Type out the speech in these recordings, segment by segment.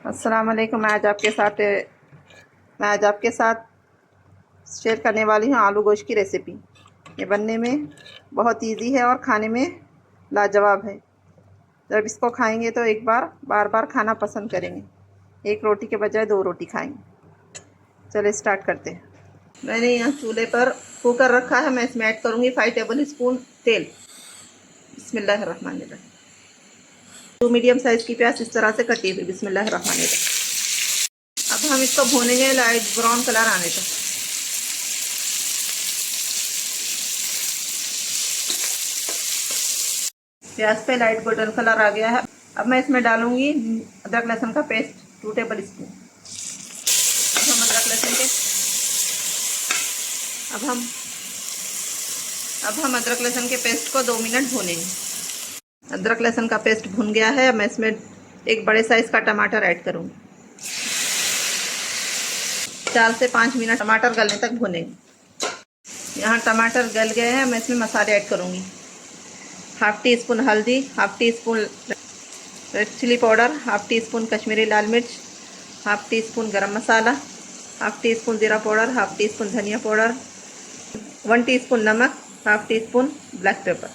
अस्सलाम वालेकुम। मैं आज आपके साथ शेयर करने वाली हूँ आलू गोश्त की रेसिपी। ये बनने में बहुत इजी है और खाने में लाजवाब है। जब इसको खाएंगे तो बार बार खाना पसंद करेंगे। एक रोटी के बजाय 2 रोटी खाएंगे। चलिए स्टार्ट करते हैं। मैंने यहाँ चूल्हे पर कुकर रखा है। मैं इसमें ऐड करूँगी 5 टेबल स्पून तेल। बिस्मिल्लाहिर्रहमानिर्रहीम। 2 मीडियम साइज़ की प्याज इस तरह से कटी हुई। बिस्मिल्लाहिर्रहमानिर्रहीम। अब हम इसको भूनेंगे लाइट ब्राउन कलर आने तक। प्याज पे लाइट गोल्डन कलर आ गया है। अब मैं इसमें डालूंगी अदरक लहसुन का पेस्ट 2 टेबल स्पून। अब हम अदरक लहसुन के पेस्ट को 2 मिनट भूनेंगे। अदरक लहसुन का पेस्ट भुन गया है। अब मैं इसमें एक बड़े साइज़ का टमाटर ऐड करूँगी। 4 से 5 मिनट टमाटर गलने तक भूनेंगे। यहाँ टमाटर गल गए हैं। मैं इसमें मसाले ऐड करूँगी। 1/2 टी स्पून हल्दी, 1/2 teaspoon red chilli powder, 1/2 teaspoon Kashmiri लाल मिर्च, 1/2 teaspoon garam masala, 1/2 teaspoon ज़ीरा पाउडर, 1/2 टी स्पून धनिया पाउडर, 1 टी स्पून नमक, 1/2 टी स्पून ब्लैक पेपर।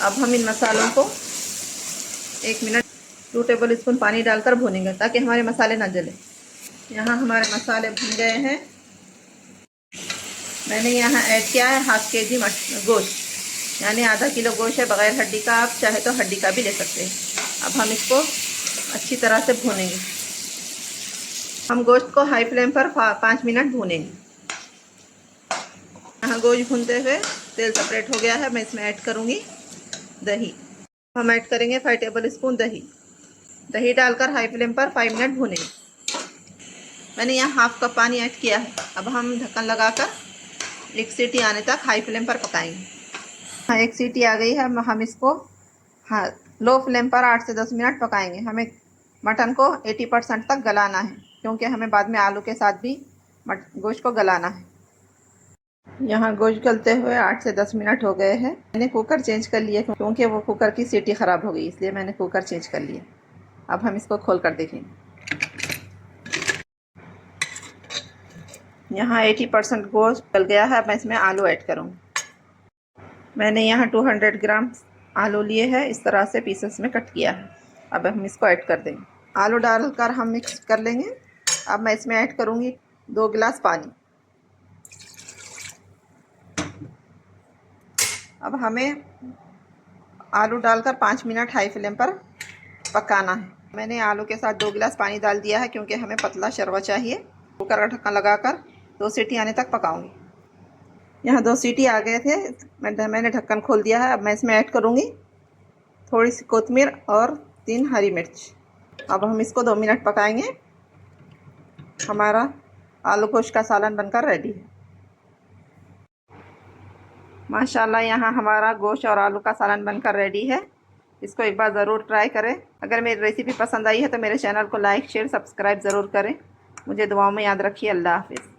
अब हम इन मसालों को 1 मिनट 2 टेबल स्पून पानी डालकर भूनेंगे ताकि हमारे मसाले ना जले। यहाँ हमारे मसाले भुन गए हैं। मैंने यहाँ ऐड किया है 1/2 kg गोश्त, यानी आधा किलो गोश्त है बग़ैर हड्डी का। आप चाहे तो हड्डी का भी ले सकते हैं। अब हम इसको अच्छी तरह से भूनेंगे। हम गोश्त को हाई फ्लेम पर 5 मिनट भूनेंगे। यहाँ गोश्त भूनते हुए तेल सेपरेट हो गया है। मैं इसमें ऐड करूँगी दही। हम ऐड करेंगे 5 टेबल स्पून दही। दही डालकर हाई फ्लेम पर 5 मिनट भूनेंगे। मैंने यहाँ 1/2 कप पानी ऐड किया है। अब हम ढक्कन लगाकर 1 सीटी आने तक हाई फ्लेम पर पकाएंगे। हाँ, 1 सीटी आ गई है। हम इसको लो फ्लेम पर 8 से 10 मिनट पकाएंगे। हमें मटन को 80% तक गलाना है, क्योंकि हमें बाद में आलू के साथ भी गोश्त को गलाना है। यहाँ गोश्त गलते हुए 8 से 10 मिनट हो गए हैं। मैंने कुकर चेंज कर लिया क्योंकि वो कुकर की सीटी ख़राब हो गई, इसलिए मैंने कुकर चेंज कर लिया। अब हम इसको खोल कर देखेंगे। यहाँ 80% गोश्त गल गया है। मैं इसमें आलू ऐड करूँगी। मैंने यहाँ 200 ग्राम आलू लिए हैं, इस तरह से पीसेस में कट किया है। अब हम इसको ऐड कर देंगे। आलू डालकर हम मिक्स कर लेंगे। अब मैं इसमें ऐड करूँगी 2 गिलास पानी। अब हमें आलू डालकर 5 मिनट हाई फ्लेम पर पकाना है। मैंने आलू के साथ 2 गिलास पानी डाल दिया है, क्योंकि हमें पतला शरबत चाहिए। कुकर का ढक्कन लगाकर 2 सीटी आने तक पकाऊंगी। यहाँ 2 सीटी आ गए थे। मैंने ढक्कन खोल दिया है। अब मैं इसमें ऐड करूँगी थोड़ी सी कोतमीर और 3 हरी मिर्च। अब हम इसको 2 मिनट पकाएंगे। हमारा आलू गोश्त का सालन बनकर रेडी है। माशाल्लाह, यहाँ हमारा गोश्त और आलू का सालन बनकर रेडी है। इसको एक बार ज़रूर ट्राई करें। अगर मेरी रेसिपी पसंद आई है तो मेरे चैनल को लाइक, शेयर, सब्सक्राइब ज़रूर करें। मुझे दुआओं में याद रखिए। अल्लाह हाफ़िज़।